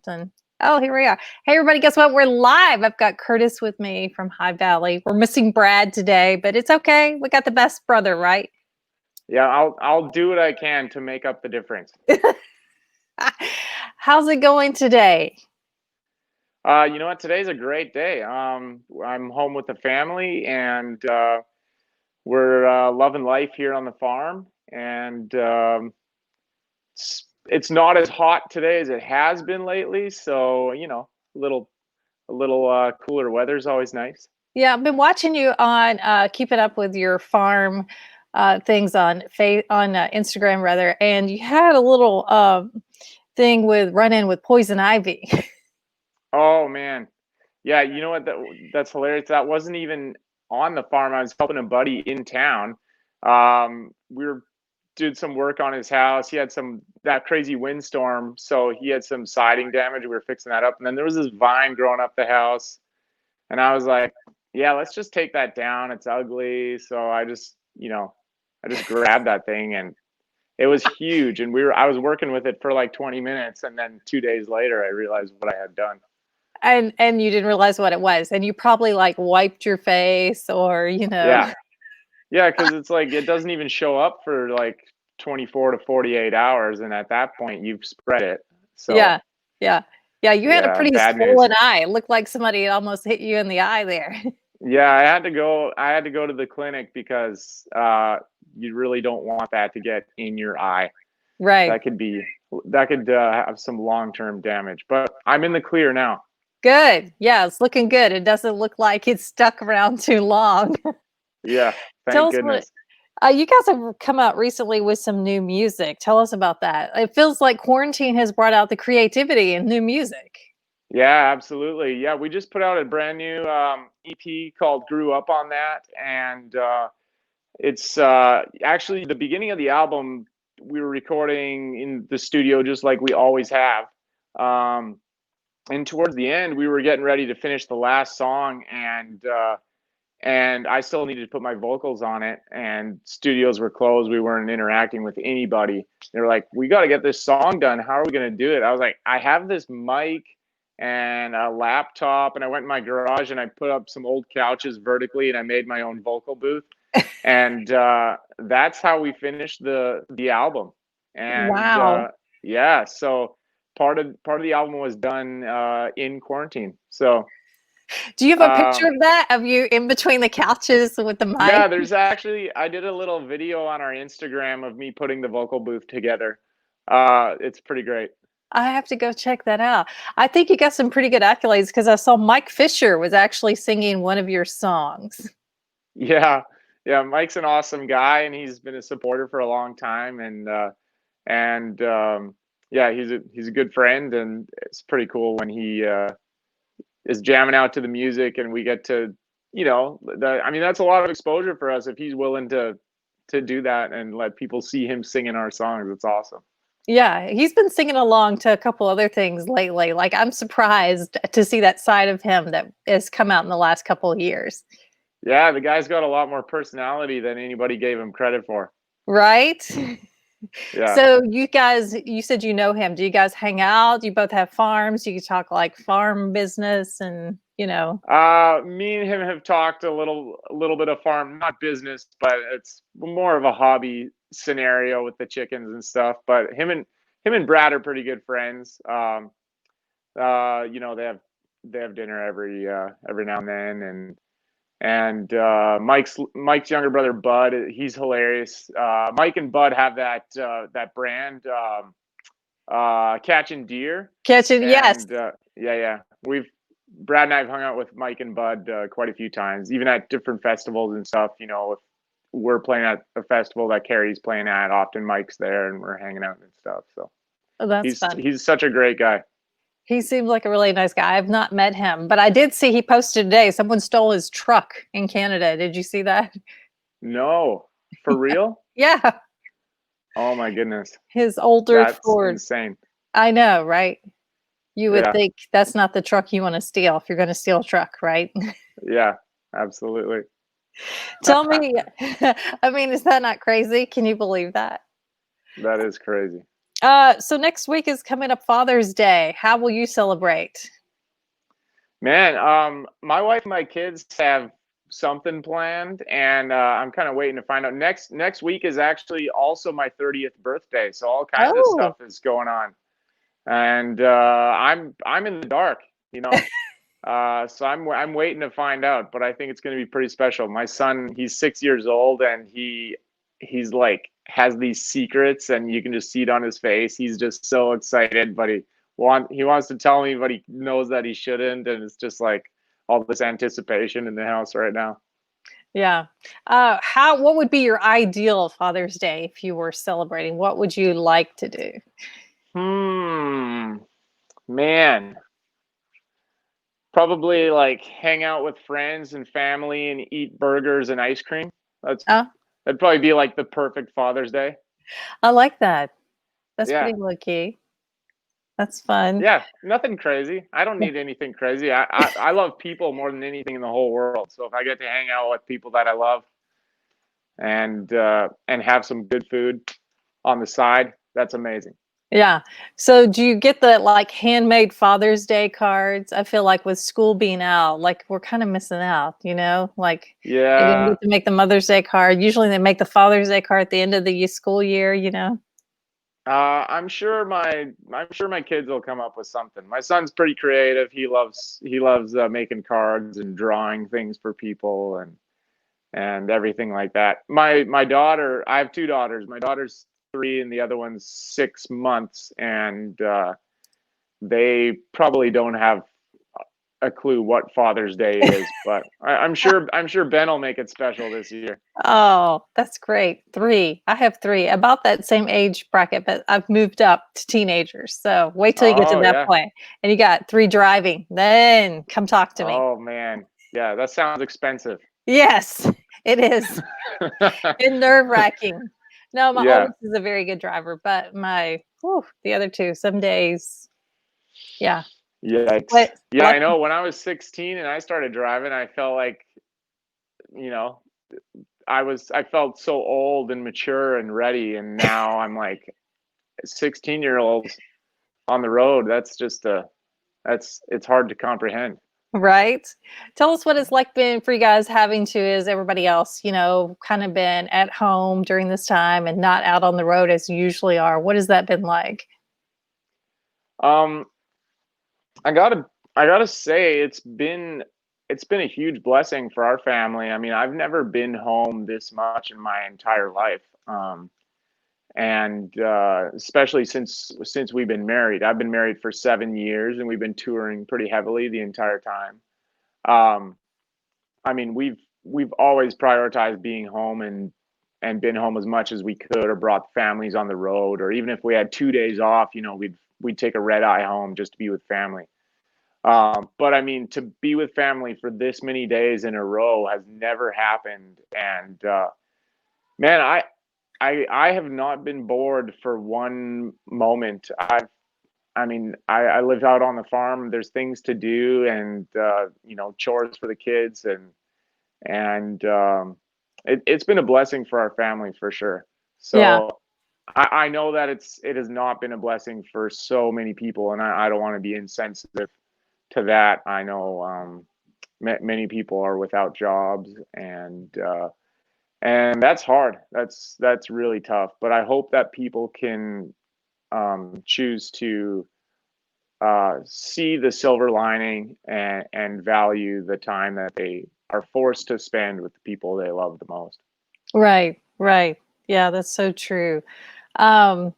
something. Oh, here we are. Hey, everybody, guess what? We're live. I've got Curtis with me from High Valley. We're missing Brad today, but it's okay. We got the best brother, right? Yeah, I'll do what I can to make up the difference. How's it going today? You know what? Today's a great day. I'm home with the family, and we're loving life here on the farm. And it's not as hot today as it has been lately, so a little cooler weather is always nice. Yeah, I've been watching you on keeping up with your farm things on Instagram, rather, and you had a little thing with run-in with poison ivy. Oh man, yeah. You know what? That's hilarious. That wasn't even on the farm. I was helping a buddy in town. We were doing some work on his house. He had that crazy windstorm, so he had some siding damage. We were fixing that up, and then there was this vine growing up the house, and I was like, "Yeah, let's just take that down. It's ugly." So I just grabbed that thing, and it was huge. And I was working with it for like 20 minutes, and then 2 days later, I realized what I had done. And you didn't realize what it was, and you probably like wiped your face or Yeah, yeah, because it's like it doesn't even show up for like 24 to 48 hours, and at that point, you've spread it. So yeah, yeah, yeah. You had a yeah, pretty bad news. swollen eye. It looked like somebody had almost hit you in the eye there. Yeah, I had to go. I had to go to the clinic because you really don't want that to get in your eye. Right. That could have some long-term damage. But I'm in the clear now. Good. Yeah, it's looking good. It doesn't look like it's stuck around too long. Yeah, Tell thank us what goodness. you guys have come out recently with some new music. Tell us about that. It feels like quarantine has brought out the creativity in new music. Yeah, absolutely. Yeah, we just put out a brand new EP called "Grew Up on That," and it's actually the beginning of the album. We were recording in the studio just like we always have. Um, and towards the end, we were getting ready to finish the last song, and I still needed to put my vocals on it. And studios were closed; we weren't interacting with anybody. They were like, "We got to get this song done. How are we going to do it?" I was like, "I have this mic and a laptop," and I went in my garage and I put up some old couches vertically, and I made my own vocal booth. And that's how we finished the album. And Wow. yeah, so part of the album was done in quarantine. So Do you have a picture um, of that? Of you in between the couches with the mic? yeah, I did a little video on our Instagram of me putting the vocal booth together. It's pretty great. I have to go check that out. I think you got some pretty good accolades because I saw Mike Fischer was actually singing one of your songs. Yeah, yeah, Mike's an awesome guy, and he's been a supporter for a long time, and yeah, he's a good friend, and it's pretty cool when he is jamming out to the music, and we get to, I mean, that's a lot of exposure for us if he's willing to do that and let people see him singing our songs. It's awesome. Yeah, he's been singing along to a couple other things lately. Like, I'm surprised to see that side of him that has come out in the last couple of years. Yeah, the guy's got a lot more personality than anybody gave him credit for. Right? Yeah. So you said you know him. Do you guys hang out? You both have farms? You talk like farm business and. Me and him have talked a little bit of farm, not business, but it's more of a hobby scenario with the chickens and stuff. But him and Brad are pretty good friends. They have dinner every now and then, and Mike's younger brother Bud, he's hilarious. Mike and Bud have that brand, Catching Deer, Catching, yes. and yeah, we've Brad and I have hung out with Mike and Bud quite a few times, even at different festivals and stuff. If we're playing at a festival that Carrie's playing at, often Mike's there and we're hanging out and stuff. So Oh, that's he's fun. he's such a great guy. He seems like a really nice guy. I've not met him, but I did see he posted today someone stole his truck in Canada. Did you see that? No, for real? Yeah, Oh my goodness, his older that's Ford. insane. I know, right? You would Yeah, think that's not the truck you want to steal if you're going to steal a truck, right? yeah, absolutely. Tell me, I mean, is that not crazy? Can you believe that? That is crazy. So next week is coming up Father's Day. How will you celebrate? Man, my wife and my kids have something planned, and I'm kind of waiting to find out. Next week is actually also my 30th birthday, so all kinds of Oh, stuff is going on, and I'm in the dark, you know. So I'm waiting to find out, but I think it's going to be pretty special. My son, he's 6 years old, and he's like has these secrets, and you can just see it on his face. He's just so excited, but he wants to tell me, but he knows that he shouldn't, and it's just like all this anticipation in the house right now. yeah. What would be your ideal Father's Day if you were celebrating? What would you like to do? Hmm, man, probably like hang out with friends and family and eat burgers and ice cream. That's Oh, that'd probably be like the perfect Father's Day. I like that. That's Yeah. pretty low key. That's fun. Yeah, nothing crazy. I don't need anything crazy. I love people more than anything in the whole world. So if I get to hang out with people that I love and have some good food on the side, that's amazing. Yeah. So do you get the like handmade Father's Day cards? I feel like with school being out, like we're kind of missing out, like they didn't Yeah, get to make the Mother's Day card. Usually they make the Father's Day card at the end of the school year. I'm sure my kids will come up with something. My son's pretty creative. He loves making cards and drawing things for people and everything like that. My daughter, I have two daughters. My daughter's 3 and the other one's 6 months, and they probably don't have a clue what Father's Day is, but I'm sure Ben will make it special this year. Oh, that's great. 3. I have 3, about that same age bracket, but I've moved up to teenagers. So wait till you get to Oh that yeah. point. And you got 3 driving. Then come talk to me. Oh man. Yeah, that sounds expensive. Yes, it is. And nerve-wracking. No, my Yeah. oldest is a very good driver, but the other 2, some days, yeah. Yikes. But Yeah, I lucky know. When I was 16 and I started driving, I felt like, you know, I felt so old and mature and ready, and now I'm like 16-year-olds on the road. It's hard to comprehend. right? Tell us what it's like been for you guys having to, as everybody else, kind of been at home during this time and not out on the road as you usually are. What has that been like? Um, I gotta I gotta say it's been a huge blessing for our family. I mean, I've never been home this much in my entire life. And especially since we've been married. I've been married for 7 years, and we've been touring pretty heavily the entire time. Um, I mean, we've always prioritized being home and been home as much as we could, or brought families on the road, or even if we had 2 days off, we'd take a red eye home just to be with family. But I mean, to be with family for this many days in a row has never happened, and man, I have not been bored for one moment. I live out on the farm. There's things to do, and chores for the kids, and it's been a blessing for our family for sure. Yeah. So I know that it has not been a blessing for so many people, and I don't want to be insensitive to that. I know many people are without jobs, and that's hard. That's really tough. But I hope that people can choose to see the silver lining and value the time that they are forced to spend with the people they love the most. Right, right. Yeah, that's so true. Um,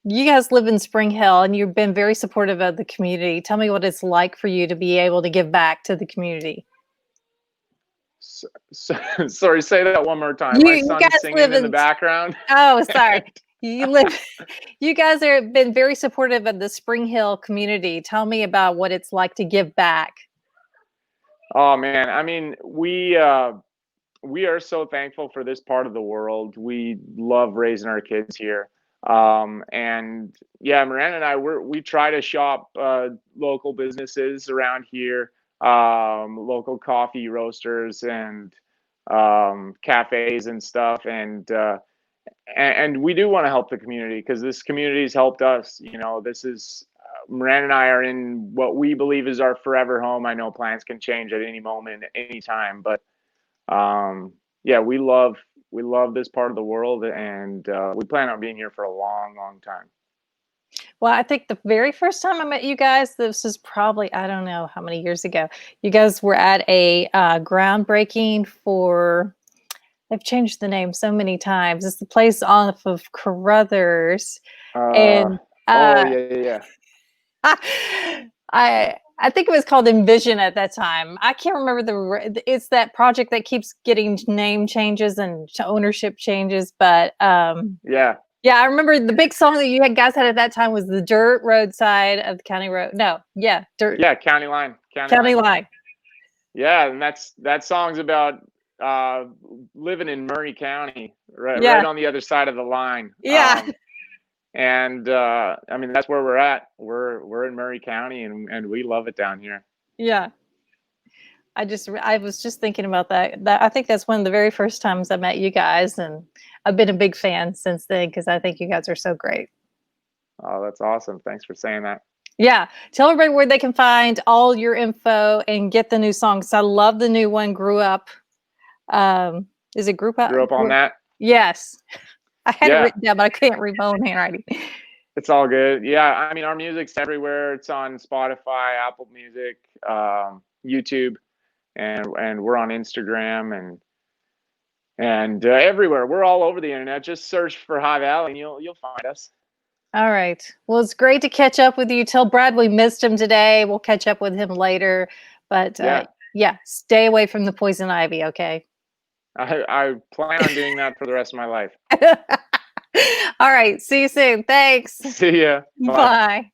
you guys live in Spring Hill and you've been very supportive of the community. Tell me what it's like for you to be able to give back to the community. So, sorry, say that one more time. You My you son's guys live singing in the in background. Oh, sorry. You live you guys are been very supportive of the Spring Hill community. Tell me about what it's like to give back. Oh man, I mean, we are so thankful for this part of the world. We love raising our kids here. And yeah, Miranda and we try to shop local businesses around here, local coffee roasters and cafes and stuff. And and we do want to help the community because this community has helped us. You know, this is Moran and I are in what we believe is our forever home. I know plans can change at any moment, any time, but yeah, we love this part of the world, and we plan on being here for a long, long time. Well, I think the very first time I met you guys, this is probably, I don't know how many years ago. You guys were at a groundbreaking for, they've changed the name so many times. It's the place off of Carruthers. Uh, And oh uh, yeah, yeah, yeah. I think it was called Envision at that time. I can't remember it's that project that keeps getting name changes and ownership changes, but Yeah, yeah, I remember the big song that you had guys had at that time was the dirt roadside of the county road. No, yeah, dirt yeah, County Line, County county Line. line. Yeah, and that song's about living in Murray County, right Yeah, on the other side of the line. yeah, And I mean that's where we're at. We're in Murray County, and we love it down here. yeah. I was just thinking about that. That I think that's one of the very first times I met you guys, and I've been a big fan since then because I think you guys are so great. Oh, that's awesome. Thanks for saying that. Yeah, tell everybody where they can find all your info and get the new songs. I love the new one, "Grew Up." Is it "Group Up"? Grew up on that. Yes, I had it Yeah, written down, but I can't read my own handwriting. it's all good. Yeah, I mean our music's everywhere. It's on Spotify, Apple Music, YouTube, and we're on Instagram and everywhere. We're all over the internet. Just search for High Valley, and you'll find us. All right. Well, it's great to catch up with you. Tell Brad we missed him today. We'll catch up with him later. But Yeah, yeah, stay away from the poison ivy, okay? I plan on doing that for the rest of my life. All right. See you soon. Thanks. See ya. Bye. Bye.